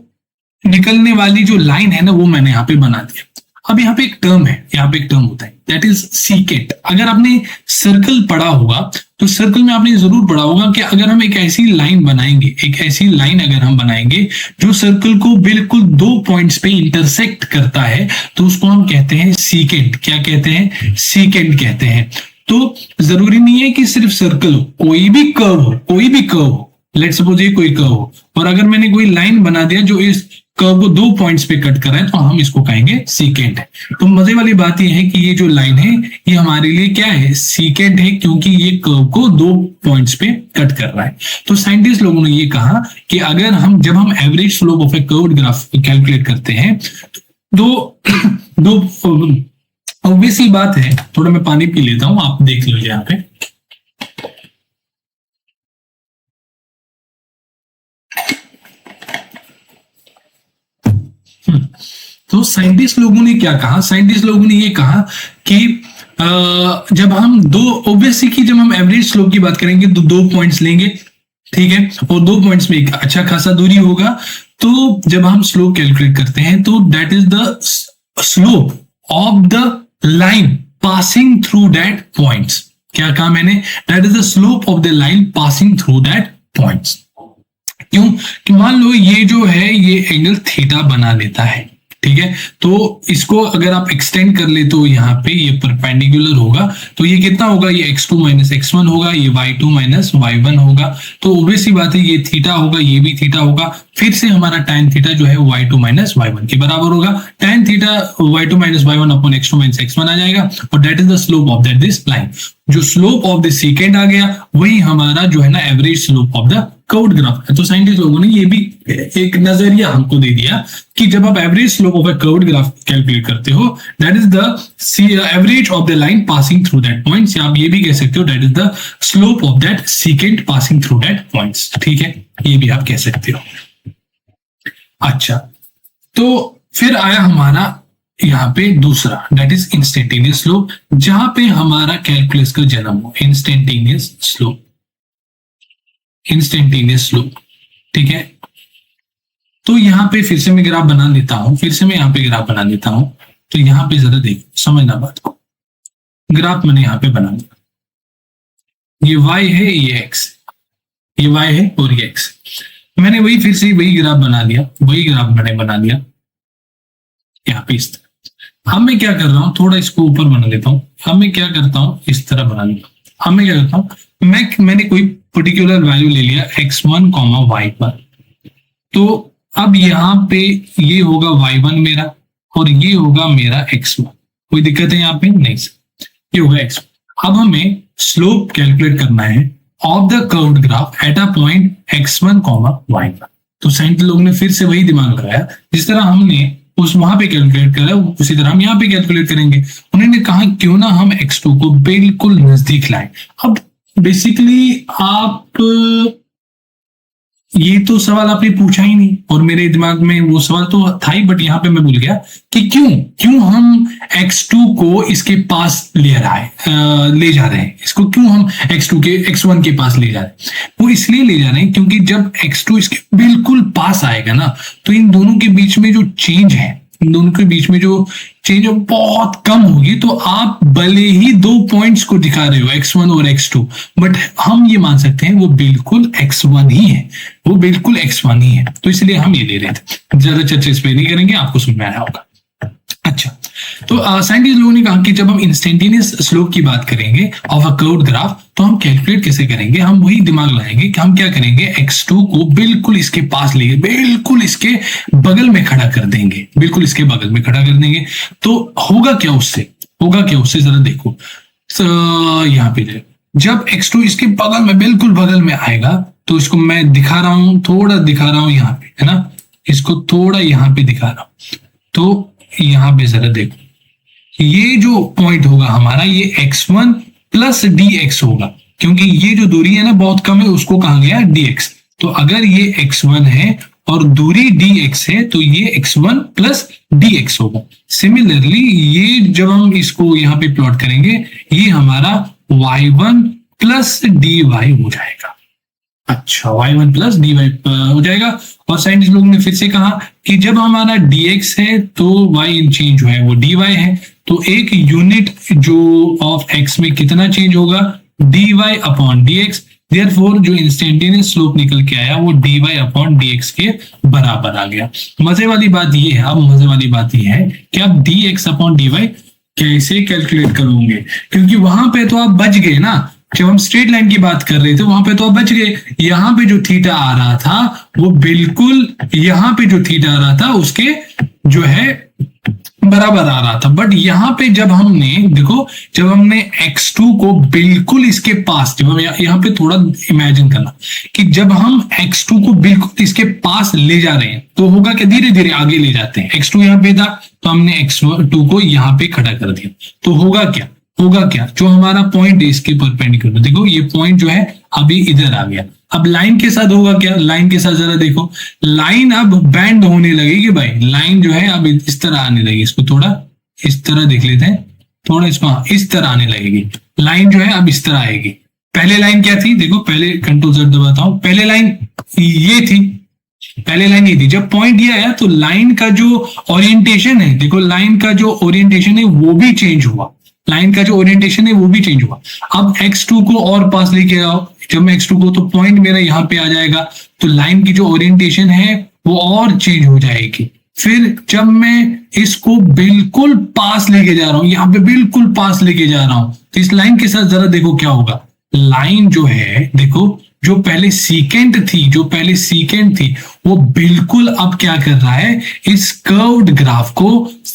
निकलने वाली जो लाइन है ना वो मैंने यहाँ पे बना दिया। अब यहाँ पे एक टर्म है, यहाँ पे एक टर्म होता है दैट इज सीकेंट। अगर आपने सर्कल पढ़ा होगा तो सर्कल में आपने जरूर पढ़ा होगा कि अगर हम एक ऐसी लाइन बनाएंगे, एक ऐसी लाइन अगर हम बनाएंगे जो सर्कल को बिल्कुल दो पॉइंट्स पे इंटरसेक्ट करता है तो उसको हम कहते हैं सीकेंट। क्या कहते हैं, सीकेंट कहते हैं। तो जरूरी नहीं है कि सिर्फ सर्कल हो, कोई भी कर्व हो, लेट्स सपोज ये कोई कर्व हो, और अगर मैंने कोई लाइन बना दिया जो इस कर्व को दो पॉइंट्स पे कट कर रहा है तो हम इसको कहेंगे सीकेंट है। तो मजे वाली बात यह है कि ये जो लाइन है ये हमारे लिए क्या है, सीकेंट है, क्योंकि ये कर्व को दो पॉइंट्स पे कट कर रहा है। तो साइंटिस्ट लोगों ने ये कहा कि अगर हम जब हम average slope of A curved graph calculate करते हैं तो दो ऑब्वियस ही बात है, थोड़ा मैं पानी पी लेता हूं, आप देख लीजिए यहाँ पे। तो साइंटिस्ट लोगों ने क्या कहा, साइंटिस्ट लोगों ने ये कहा कि जब हम ऑब्वियसली की जब हम एवरेज स्लोप की बात करेंगे तो 2 पॉइंट्स लेंगे, ठीक है, और 2 पॉइंट्स में एक अच्छा खासा दूरी होगा। तो जब हम स्लोप कैलकुलेट करते हैं तो that is the slope of the line passing through that points. क्या कहा मैंने? That is the slope of the line passing through that points. क्यों? कि मान लो ये जो है ये एंगल थीटा बना लेता है, ठीक है, तो इसको अगर आप एक्सटेंड कर ले तो यहाँ पे ये परपेंडिकुलर होगा, तो ये कितना होगा? ये x2 माइनस x1 होगा, ये y2 माइनस y1 होगा। तो ऑब्वियसली बात है ये थीटा होगा, ये भी थीटा होगा। फिर से हमारा tan थीटा जो है y2 माइनस y1 के बराबर होगा। tan theta y2 minus y1 upon x2 minus x1 आ जाएगा, और that is the slope of that this line. जो स्लोप ऑफ द सेकेंड आ गया वही हमारा जो है ना average slope of the curved graph है। तो साइंटिस्ट लोगों ने ये भी एक नजरिया हमको दे दिया कि जब आप average slope of a curved graph calculate करते हो that is the average of the line passing through that points, या आप ये भी कह सकते हो that is the slope of that second passing through that points, ठीक है, ये भी आप कह सकते हो। अच्छा, तो फिर आया हमारा यहाँ पे दूसरा दैट इज इंस्टेंटेनियस स्लोप, जहां पे हमारा कैलकुलस का जन्म हो। इंस्टेंटेनियस स्लोप, इंस्टेंटेनियस स्लोप, ठीक है। तो यहां पे फिर से मैं ग्राफ बना लेता हूं, फिर से मैं यहां पे ग्राफ बना लेता हूं। तो यहां पे जरा देखो, समझना बात को। ग्राफ मैंने यहां पे बना लिया, ये y है, ये x, ये y है और ये x। मैंने वही फिर से वही ग्राफ बना लिया, वही ग्राफ मैंने बना लिया यहाँ पे इस तरह। अब मैं क्या कर रहा हूं, थोड़ा इसको ऊपर बना लेता हूं। अब मैं क्या करता हूं, इस तरह बना लिया। अब मैं क्या करता हूं, मैंने कोई पर्टिकुलर वैल्यू ले लिया x1, y पर। तो अब यहाँ पे ये होगा y1 मेरा और ये होगा मेरा x1। कोई दिक्कत है यहाँ पे? नहीं सर, ये होगा x1। अब हमें स्लोप कैलकुलेट करना है of the curved graph at a point x1, y पर। तो साइंटिस्ट लोगों ने फिर से वही दिमाग लगाया, जिस तरह हमने उस वहां पे कैलकुलेट करा उसी तरह हम यहाँ पे कैलकुलेट करेंगे। उन्होंने कहा क्यों ना हम x2 को बिल्कुल नजदीक लाएं। अब बेसिकली आप ये तो सवाल आपने पूछा ही नहीं और मेरे दिमाग में वो सवाल तो था ही, बट यहाँ पे मैं भूल गया कि क्यों हम x2 को इसके पास ले जा रहे हैं। इसको क्यों हम x2 के x1 के पास ले जा रहे हैं? वो इसलिए ले जा रहे हैं क्योंकि जब x2 इसके बिल्कुल पास आएगा ना, तो इन दोनों के बीच में जो चेंज है, इन दोनों के बीच में जो चेंज बहुत कम होगी। तो आप भले ही 2 पॉइंट्स को दिखा रहे हो x1 और x2, बट हम ये मान सकते हैं वो बिल्कुल x1 ही है, वो बिल्कुल x1 ही है। तो इसलिए हम ये ले रहे थे। ज्यादा चर्चा इस पे नहीं करेंगे, आपको समझ में आया होगा। अच्छा, तो साइंटिस्ट लोगों ने कहा कि जब हम इंस्टेंटेनियस स्लोप की बात करेंगे ऑफ अ कर्व्ड ग्राफ, तो हम कैलकुलेट कैसे करेंगे? हम वही दिमाग लगाएंगे कि हम क्या करेंगे, x2 को बिल्कुल इसके पास लेंगे, बिल्कुल इसके बगल में खड़ा कर देंगे, बिल्कुल इसके बगल में खड़ा कर देंगे। तो होगा क्या उससे, जरा देखो। यहाँ पे जब x2 इसके बगल में, बिल्कुल बगल में आएगा, तो इसको मैं दिखा रहा हूं, थोड़ा दिखा रहा हूं यहाँ पे, है ना, इसको थोड़ा यहाँ पे दिखा रहा हूं। तो यहाँ पे जरा देखो, ये जो पॉइंट होगा हमारा, ये x1 प्लस dx होगा, क्योंकि ये जो दूरी है ना बहुत कम है, उसको कहा गया dx। तो अगर ये x1 है और दूरी dx है, तो ये x1 प्लस dx होगा। सिमिलरली ये जब हम इसको यहाँ पे प्लॉट करेंगे, ये हमारा y1 प्लस dy हो जाएगा। अच्छा, y1 प्लस dy हो जाएगा। और साइंटिस्ट लोगों ने फिर से कहा कि जब हमारा dx है तो y इन चेंज जो है वो dy है। तो एक यूनिट जो ऑफ x में कितना चेंज होगा, dy अपॉन dx। देयरफॉर जो इंस्टेंटेनियस स्लोप निकल के आया वो dy अपॉन dx के बराबर आ गया। मजे वाली बात ये है, अब मजे वाली बात ये है कि आप dx अपॉन dy कैसे कैलकुलेट करोगे, क्योंकि वहां पे तो आप बच गए ना। जब हम स्ट्रेट लाइन की बात कर रहे थे वहां पे तो आप बच गए। यहाँ पे जो थीटा आ रहा था वो बिल्कुल यहाँ पे जो थीटा आ रहा था उसके जो है बराबर आ रहा था। बट यहाँ पे जब हमने देखो, जब हमने x2 को बिल्कुल इसके पास, जब हम यहाँ पे थोड़ा इमेजिन करना कि जब हम x2 को बिल्कुल इसके पास ले जा रहे हैं तो होगा कि धीरे धीरे आगे ले जाते हैं। x2 यहाँ पे था तो हमने x2 को यहाँ पे खड़ा कर दिया, तो होगा क्या, जो हमारा पॉइंट है इसके परपेंडिकुलर, देखो ये पॉइंट जो है अभी इधर आ गया। अब लाइन के साथ होगा क्या, लाइन के साथ जरा देखो, लाइन अब बैंड होने लगेगी भाई। लाइन जो है अब इस तरह आने लगी, इसको थोड़ा इस तरह देख लेते हैं, थोड़ा इसको इस तरह आने लगेगी, लाइन जो है अब इस तरह आएगी। पहले लाइन क्या थी, देखो पहले कंट्रोल Z दबाता हूं, पहले लाइन ये थी, पहले लाइन ये थी। जब पॉइंट ये आया तो लाइन का जो ओरिएंटेशन है, देखो लाइन का जो ओरिएंटेशन है वो भी चेंज हुआ, लाइन का जो ओरिएंटेशन है वो भी चेंज हुआ। अब x2 को और पास लेके आओ, जब मैं x2 को, तो पॉइंट मेरा यहां पे आ जाएगा, तो लाइन की जो ओरिएंटेशन है वो और चेंज हो जाएगी। फिर जब मैं इसको बिल्कुल पास लेके जा रहा हूं, यहां पे बिल्कुल पास लेके जा रहा हूं, तो इस लाइन के साथ जरा देखो क्या होगा। लाइन जो है देखो, जो पहले सीकेंट थी, जो पहले सीकेंट थी, वो बिल्कुल अब क्या कर रहा है, इस कर्व्ड ग्राफ को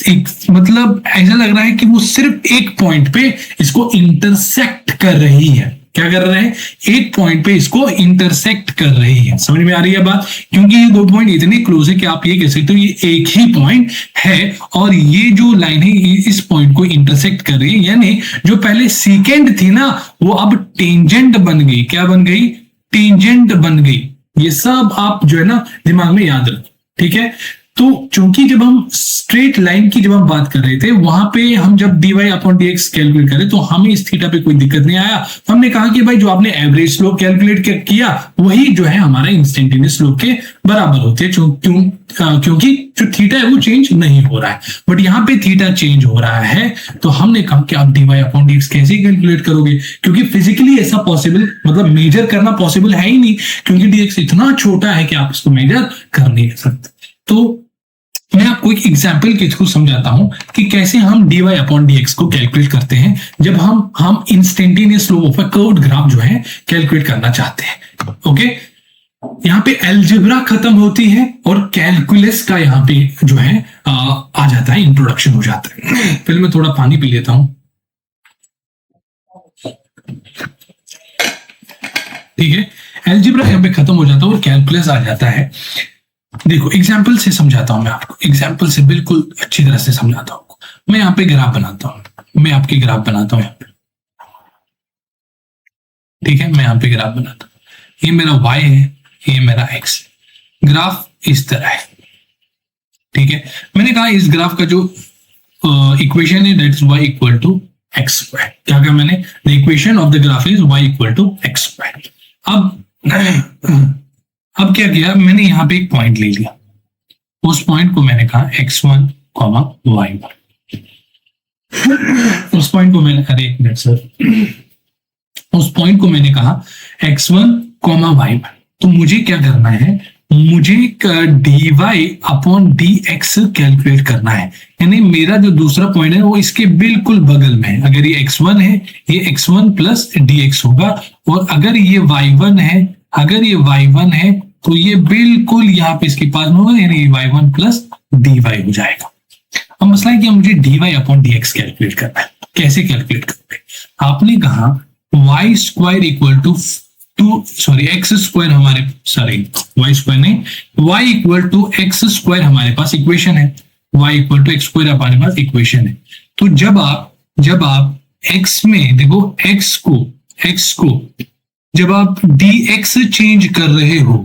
एक, मतलब ऐसा लग रहा है कि वो सिर्फ एक पॉइंट पे इसको इंटरसेक्ट कर रही है। क्या कर रहे हैं, एक पॉइंट पे इसको इंटरसेक्ट कर रही है। समझ में आ रही है बात, क्योंकि ये दो पॉइंट इतने क्लोज है कि आप ये कह सकते हो ये एक ही पॉइंट है, और ये जो लाइन है ये इस पॉइंट को इंटरसेक्ट कर रही है। यानी जो पहले सीकेंट थी ना, वो अब टेंजेंट बन गई। क्या बन गई, टेंजेंट बन गई। ये सब आप जो है ना दिमाग में याद रखो, ठीक है। तो चूंकि जब हम स्ट्रेट लाइन की जब हम बात कर रहे थे, वहां पे हम जब dy अपॉन dx कैलकुलेट करें तो हमें इस थीटा पे कोई दिक्कत नहीं आया। हमने कहा कि भाई जो आपने एवरेज स्लोप कैलकुलेट किया वही जो है हमारा इंस्टेंटेनियस स्लोप के बराबर होते हैं, क्योंकि जो थीटा है वो चेंज नहीं हो रहा है। बट यहाँ पे थीटा चेंज हो रहा है, तो हमने कहा कि आप dy अपॉन dx कैसे कैलकुलेट करोगे, क्योंकि फिजिकली ऐसा पॉसिबल, मतलब मेजर करना पॉसिबल है ही नहीं, क्योंकि dx इतना छोटा है कि आप इसको मेजर कर नहीं सकते। तो मैं आपको एक एग्जाम्पल के थ्रू समझाता हूं कि कैसे हम dy अपॉन dx को कैलकुलेट करते हैं जब हम instantaneous slope of a curved graph जो है कैलकुलेट करना चाहते हैं। ओके, यहाँ पे अलजेब्रा खत्म होती है और कैलकुलस का यहाँ पे जो है आ जाता है, इंट्रोडक्शन हो जाता है। पहले मैं थोड़ा पानी पी लेता हूं, ठीक है। अलजेब्रा यहाँ पे खत्म हो जाता है और कैलकुलस आ जाता है। देखो एग्जाम्पल से समझाता हूं मैं आपको, एग्जाम्पल से बिल्कुल अच्छी तरह से समझाता हूं। मैं यहाँ पे ग्राफ बनाता हूं, मैं आपके ग्राफ बनाता हूं यहाँ पे, ठीक है। मैं यहाँ पे ग्राफ बनाता हूं, ये मेरा y है, ये मेरा x। ग्राफ इस तरह है, ठीक है। मैंने कहा इस ग्राफ का जो इक्वेशन है that is y equal to x square. क्या कहा मैंने, the equation of the graph is y equal to x square. अब क्या किया मैंने, यहाँ पे एक पॉइंट ले लिया, उस पॉइंट को मैंने कहा x1, y1। उस पॉइंट को मैंने, अरे एक मिनट सर, उस पॉइंट को मैंने कहा x1, y1। तो मुझे क्या करना है, मुझे dy अपॉन dx कैलकुलेट करना है। यानी मेरा जो दूसरा पॉइंट है वो इसके बिल्कुल बगल में है। अगर ये x1 है, ये x1 प्लस dx होगा, और अगर ये y1 है, अगर ये y1 है तो ये बिल्कुल यहाँ पे इसके पास में होगा, यानी y1 प्लस dy हो जाएगा। अब मसला है कि मुझे dy अपॉन dx कैलकुलेट करना है। कैसे कैलकुलेट करोगे, आपने कहा y square equal to x square, हमारे सॉरी y स्क्वायर नहीं, y equal to x square हमारे पास इक्वेशन है, y equal to x square हमारे पास इक्वेशन है। तो जब आप x में देखो, x को जब आप dx चेंज कर रहे हो,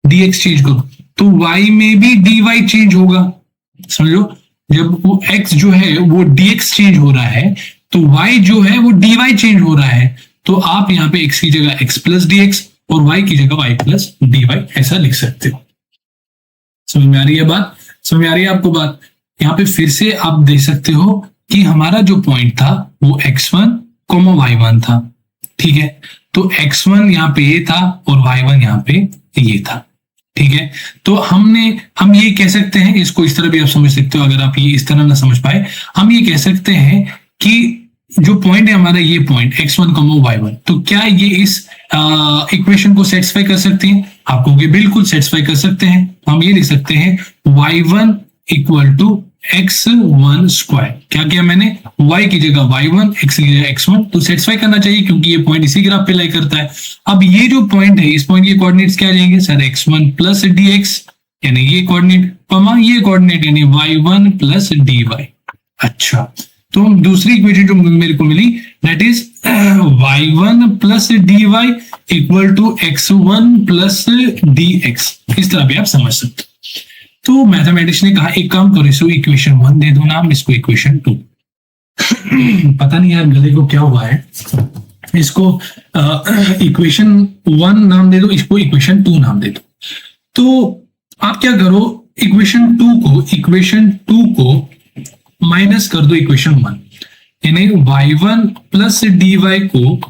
dx चेंज करो, तो y में भी dy चेंज होगा। समझो, जब वो x जो है वो dx चेंज हो रहा है, तो y जो है वो dy चेंज हो रहा है। तो आप यहाँ पे x की जगह x प्लस dx और y की जगह y प्लस dy ऐसा लिख सकते हो। समझ में आ रही है बात, समझ में आ रही है आपको बात। यहाँ पे फिर से आप देख सकते हो कि हमारा जो पॉइंट था वो x1, y1 था, ठीक है। तो x1 यहाँ पे ये था और y1 यहाँ पे ये था, ठीक है। तो हम ये कह सकते हैं, इसको इस तरह भी आप समझ सकते हो, अगर आप ये इस तरह ना समझ पाए, हम ये कह सकते हैं कि जो पॉइंट है हमारा, ये पॉइंट x1, y1, तो क्या ये इस इक्वेशन को सेटिस्फाई कर सकते हैं? आप कहोगे बिल्कुल सेटिस्फाई कर सकते हैं। हम ये लिख सकते हैं y1 equal to x1 square. क्या किया मैंने, y की जगह y1, x की जगह x1, तो सेटिस्फाई करना चाहिए क्योंकि ये पॉइंट इसी ग्राफ पे लाई करता है। अब ये जो पॉइंट है, इस पॉइंट के कोऑर्डिनेट्स क्या आ जाएंगे सर, x1 प्लस dx, यानी ये कोऑर्डिनेट, ये कोऑर्डिनेट यानी y1 प्लस dy। अच्छा, तो दूसरी इक्वेशन जो मेरे को मिली that is y1 plus dy equal to x1 plus dx। इस तरह भी आप समझ सकते हो। तो मैथमेटिक्स ने कहा एक काम करो, इसको इक्वेशन 1 दे दो नाम, इसको इक्वेशन 2। पता नहीं यार गले को क्या हुआ है। इसको इक्वेशन 1 नाम दे दो, इसको इक्वेशन 2 नाम दे दो। तो आप क्या करो, इक्वेशन 2 को माइनस कर दो इक्वेशन 1, यानी y1 प्लस dy को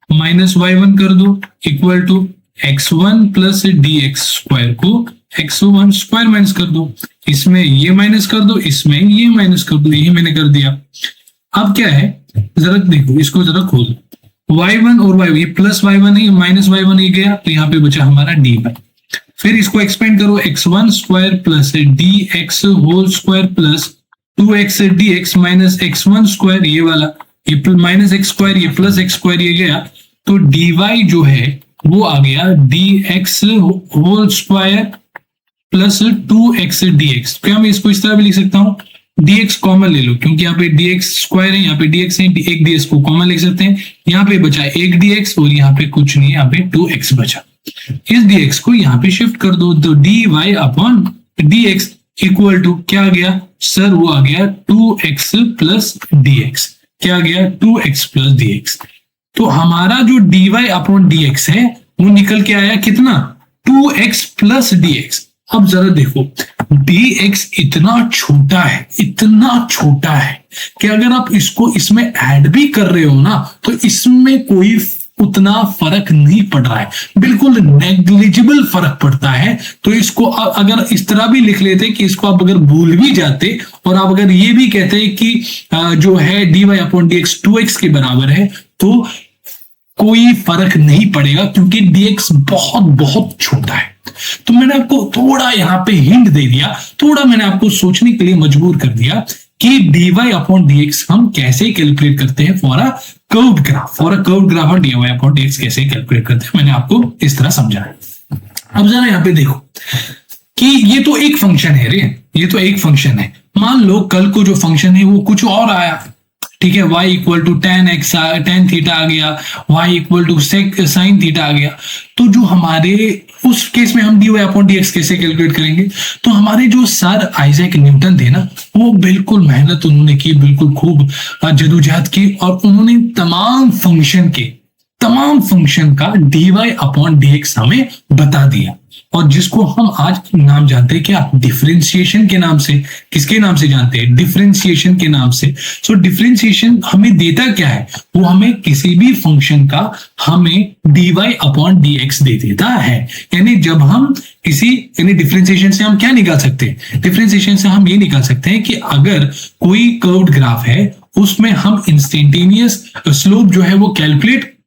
माइनस y1 कर दो, equal to x1 plus dx square को x1 स्क्वायर माइनस कर दो, इसमें ये माइनस कर दो, इसमें ये माइनस कर दो, यही मैंने कर दिया। अब क्या है, जरा देखो, इसको जरा खोल, y1 और y प्लस y1 है, माइनस y1 ही गया, तो यहाँ पे बचा हमारा dy। फिर इसको एक्सपेंड करो, x1 square plus dx whole square plus 2x dx minus x1 square, ये वाला, ये माइनस x स्क्वायर, ये प्लस x स्क्वायर, ये गया, तो dy जो है वो आ गया dx whole square plus 2x dx। क्या मैं इसको इस तरह भी लिख सकता हूं, dx कॉमन ले लो, क्योंकि यहाँ पे dx स्क्वायर है, यहाँ पे dx है, एक dx को कॉमन लिख सकते हैं, यहाँ पे बचा एक dx और यहाँ पे कुछ नहीं है, यहाँ पे 2x बचा। इस dx को यहाँ पे शिफ्ट कर दो, तो dy upon dx equal to क्या आ गया सर, वो आ गया 2x प्लस dx। क्या आ गया, 2x प्लस dx। तो हमारा जो dy अपॉन dx है वो निकल के आया कितना, 2x प्लस dx। अब जरा देखो, dx इतना छोटा है, इतना छोटा है कि अगर आप इसको इसमें ऐड भी कर रहे हो ना, तो इसमें कोई उतना फर्क नहीं पड़ रहा है, बिल्कुल नेग्लिजिबल फर्क पड़ता है। तो इसको अगर इस तरह भी लिख लेते कि इसको आप अगर भूल भी जाते और आप अगर ये भी कहते हैं कि जो है dy अपॉन dx 2x के बराबर है, तो कोई फर्क नहीं पड़ेगा, क्योंकि dx बहुत बहुत छोटा है। तो मैंने आपको थोड़ा यहाँ पे हिंट दे दिया, थोड़ा मैंने आपको सोचने के लिए मजबूर कर दिया कि dy अपॉन dx हम कैसे कैलकुलेट करते हैं फॉर अ कर्व्ड ग्राफ, और dy अपॉन dx कैसे कैलकुलेट करते हैं, मैंने आपको इस तरह समझाया। अब जरा यहाँ पे देखो कि ये तो एक फंक्शन है रे, ये तो एक फंक्शन है। मान लो कल को जो फंक्शन है वो कुछ और आया, ठीक है, y equal to tan theta आ गया, y equal to sin theta आ गया। तो जो हमारे उस केस में हम dy अपॉन dx कैसे कैलकुलेट करेंगे, तो हमारे जो सर आइजैक न्यूटन थे ना, वो बिल्कुल मेहनत उन्होंने की, बिल्कुल खूब जदोजहद की, और उन्होंने तमाम फंक्शन का dy अपॉन dx हमें बता दिया, और जिसको हम आज नाम जानते हैं क्या, डिफरेंशिएशन के नाम से। किसके नाम से जानते हैं, डिफरेंशिएशन के नाम से। सो डिफरेंशिएशन हमें देता क्या है, वो हमें किसी भी फंक्शन का हमें dy अपॉन dx दे देता है। यानी जब हम यानी डिफरेंशिएशन से हम क्या निकाल सकते हैं, डिफरेंशिएशन से हम ये निकाल सकते हैं कि अगर कोई कर्व्ड ग्राफ है, उसमें हम इंस्टेंटेनियस स्लोप जो है वो कैलकुलेट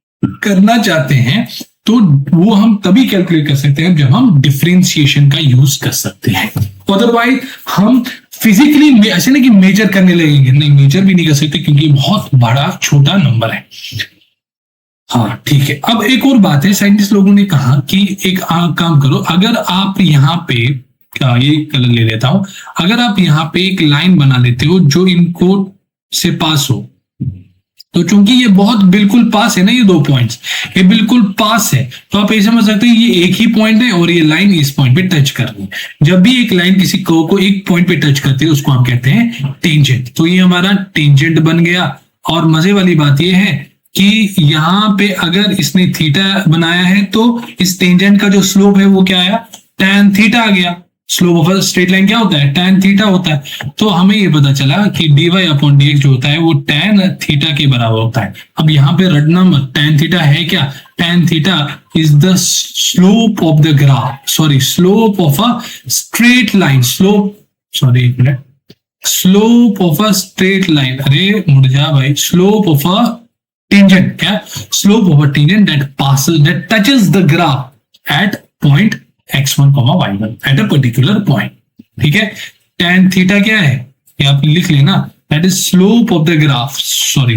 करना चाहते हैं, तो वो हम तभी कैलकुलेट कर सकते हैं जब हम डिफरेंशिएशन का यूज कर सकते हैं। अदरवाइज हम फिजिकली ऐसे नहीं कि मेजर करने लगेंगे, नहीं, मेजर भी नहीं कर सकते, क्योंकि बहुत बड़ा छोटा नंबर है। हाँ ठीक है। अब एक और बात है, साइंटिस्ट लोगों ने कहा कि एक काम करो, अगर आप यहाँ पे ये कलर ले लेता हूं, अगर आप यहाँ पे एक लाइन बना लेते हो जो इनको से पास हो, तो चूंकि ये बहुत बिल्कुल पास है ना, ये दो पॉइंट्स, ये बिल्कुल पास है, तो आप ऐसे समझ सकते हैं ये एक ही पॉइंट है और ये लाइन इस पॉइंट पे टच कर रही है। जब भी एक लाइन किसी कर्व को एक पॉइंट पे टच करती है, उसको हम कहते हैं टेंजेंट। तो ये हमारा टेंजेंट बन गया। और मजे वाली बात ये है कि यहाँ पे अगर इसने थीटा बनाया है, तो इस टेंजेंट का जो स्लोप है वो क्या आया, tan थीटा आ गया। स्लोप ऑफ स्ट्रेट लाइन क्या होता है, tan थीटा होता है। तो हमें ये पता चला कि dy अपॉन dx जो होता है वो tan थीटा के बराबर होता है। अब यहाँ पे रटना मत, tan थीटा है क्या, tan theta is the slope of the graph, slope of a straight line, slope of a straight line, अरे मुड़ जा भाई, स्लोप ऑफ अ टेंजेंट, क्या, slope of a tangent that touches the graph at point x1, y1 at a particular point। ठीक है, tan theta क्या है, ये आप लिख लेना, that is slope of the graph,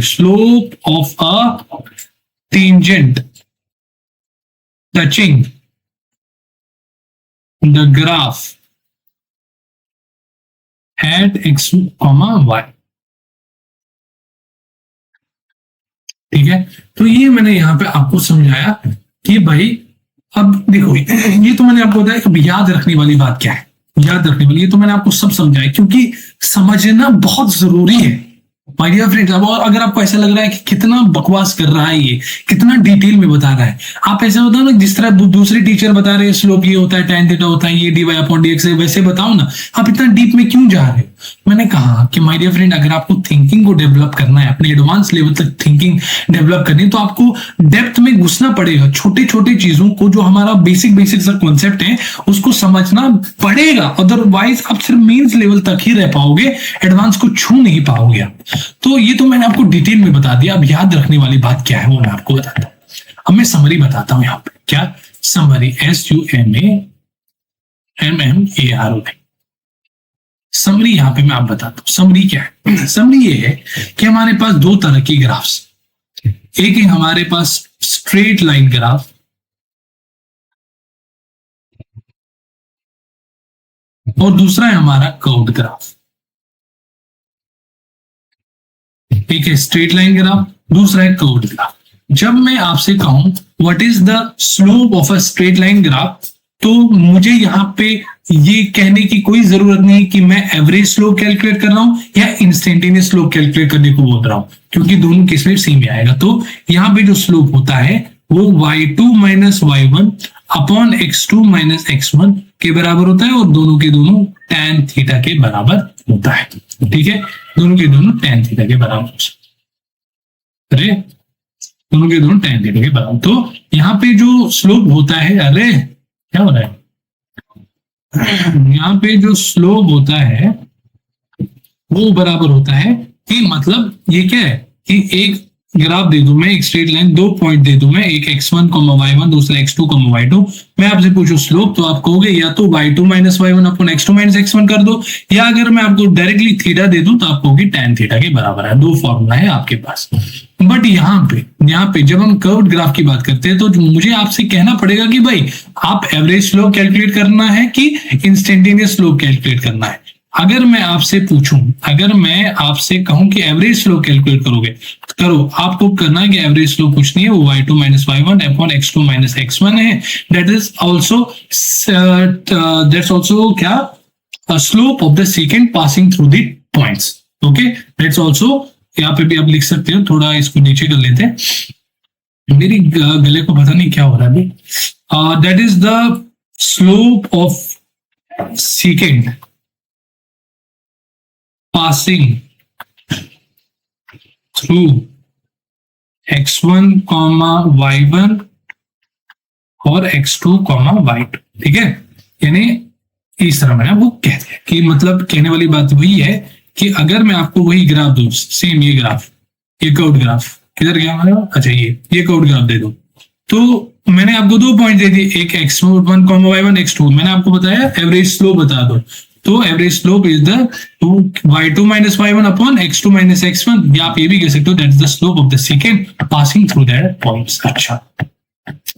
slope of a tangent touching the graph at x, y। ठीक है, तो ये मैंने यहां पे आपको समझाया कि भाई अब देखो, ये तो मैंने आपको बताया कि याद रखने वाली बात क्या है, याद रखने वाली, ये तो मैंने आपको सब समझाया, क्योंकि समझना बहुत जरूरी है। माय डियर फ्रेंड्स, अब और अगर आपको ऐसा लग रहा है कि कितना बकवास कर रहा है ये, कितना डिटेल में बता रहा है, आप ऐसा होता है ना जिस तरह दूसरे टीचर बता रहे हैं स्लोप ये होता है, tan थीटा होता है, ये dy अपॉन dx है, वैसे बताओ ना, आप इतना डीप में क्यों जा रहे हो? मैंने कहा कि माय डियर फ्रेंड, अगर आपको थिंकिंग को डेवलप करना है, अपने एडवांस लेवल तक थिंकिंग डेवलप करनी है, तो आपको डेप्थ में घुसना पड़ेगा। छोटे छोटे चीजों को, जो हमारा बेसिक बेसिक सा कॉन्सेप्ट है, उसको समझना पड़ेगा, अदरवाइज आप सिर्फ मेंस लेवल तक ही रह पाओगे, एडवांस को छू नहीं पाओगे आप। तो ये तो मैंने आपको डिटेल में बता दिया। अब याद रखने वाली बात क्या है वो मैं आपको बताता हूँ। अब मैं समरी बताता हूँ यहाँ पे। क्या समरी? SUMARY। समरी यहाँ पे मैं आप बताता हूँ। समरी क्या है? समरी ये है कि हमारे पास दो तरह की ग्राफ्स, एक है हमारे पास स्ट्रेट लाइन ग्राफ, और दूसरा है हमारा कर्व्ड ग्राफ। एक है स्ट्रेट लाइन ग्राफ, दूसरा है कर्व्ड ग्राफ। जब मैं आपसे कहूं what is the slope of a straight line graph, तो मुझे यहां पे ये कहने की कोई जरूरत नहीं कि मैं एवरेज स्लोप कैलकुलेट कर रहा हूं या इंस्टेंटेनियस स्लोप कैलकुलेट करने को बोल रहा हूं, क्योंकि दोनों केस में सेम ही आएगा। तो यहां पे जो स्लोप होता है वो y2 minus y1 upon x2 minus x1 के बराबर होता है, और दोनों के दोनों tan थीटा के बराबर होता है। ठीक है, दोनों के दोनों tan थीटा के बराबर, अरे दोनों के दोनों tan थीटा के बराबर। तो यहाँ पे जो स्लोप होता है, अरे क्या हो रहा है, यहाँ पे जो स्लोप होता है वो बराबर होता है कि, मतलब ये क्या है कि एक ग्राफ दे दूं मैं, एक स्ट्रेट लाइन, दो पॉइंट दे दूं मैं, एक x1, y1, दूसरा x2, y2, मैं आपसे पूछूं स्लोप, तो आप कहोगे या तो y2 minus y1 upon x2 minus x1 कर दो, या अगर मैं आपको डायरेक्टली थीटा दे दूं तो आप कहोगे tan थीटा के बराबर है। दो फॉर्मूला है आपके पास। बट यहाँ पे जब हम कर्व्ड ग्राफ की बात करते हैं, तो मुझे आपसे कहना पड़ेगा कि भाई आप एवरेज स्लोप कैलकुलेट करना है कि इंस्टेंटेनियस स्लोप कैलकुलेट करना है। अगर मैं आपसे पूछूं, अगर मैं आपसे कहूं कि एवरेज स्लोप कैलकुलेट करो, आपको करना है कि एवरेज स्लोप कुछ नहीं है, वो y2 minus y1 upon x2 minus x1 है। दैट इज ऑल्सो क्या, slope of the second passing through the points. Okay, that's also, यहाँ पे भी आप लिख सकते हो। थोड़ा इसको नीचे कर लेते हैं, मेरी गले को पता नहीं क्या हो रहा है अभी। That is the slope of second passing through x1, y1 और x2, y2। ठीक है, यानी इस तरह मैंने वो कहते हैं कि, मतलब कहने वाली बात वही है कि अगर मैं आपको वही ग्राफ दूं, सेम ये ग्राफ, ये कर्व्ड ग्राफ, किधर गया हमारा, अच्छा ये कर्व्ड ग्राफ दे दूं, तो मैंने आपको दो पॉइंट दे दिए, एक x1, y1, x2, मैंने आपको बताया एवरेज स्लोप बता दो, तो average slope is the y2 minus y1 upon x2 minus x1, या आप ये भी कह सकते हो that is the slope of the second passing through that points. अच्छा,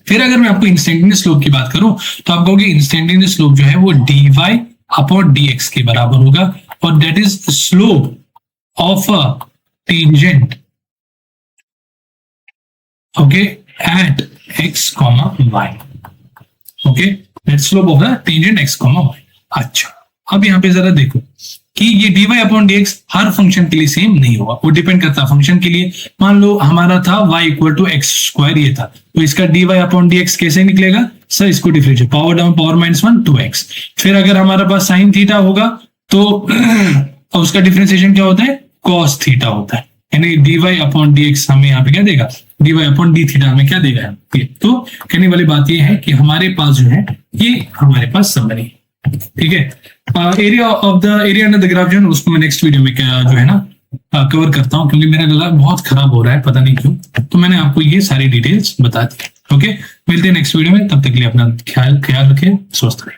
फिर अगर मैं आपको इंस्टेंटेनियस स्लोप की बात करूं, तो आप कहोगे इंस्टेंटेनियस स्लोप जो है वो dy अपॉन dx के बराबर होगा, और that is slope of a tangent, okay, at x, y। Okay, that slope of the tangent x, y। अच्छा, अब यहाँ पे जरा देखो कि ये dy अपॉन dx हर फंक्शन के लिए सेम नहीं होगा, वो डिपेंड करता है फंक्शन के लिए। मान लो हमारा था y equal to x square, ये था, तो इसका dy अपॉन dx कैसे निकलेगा सर, इसको differentiate, power down power minus 1 2x। फिर अगर हमारे पास साइन थीटा होगा तो उसका डिफरेंशिएशन क्या होता है, कॉस थीटा होता है, यानी dy अपॉन dx हमें यहाँ पे क्या देगा, dy अपॉन d थीटा हमें क्या देगा। तो कहने वाली बात ये है कि हमारे पास जो है ये हमारे पास समरी, ठीक है। Area of the area under the graph जो है उसको मैं नेक्स्ट वीडियो में क्या जो है ना कवर करता हूं, क्योंकि मेरा गला बहुत खराब हो रहा है, पता नहीं क्यों, तो मैंने आपको ये सारी डिटेल्स बता दी। ओके, मिलते हैं नेक्स्ट वीडियो में, तब तक के लिए अपना ख्याल रखें, स्वस्थ रहें।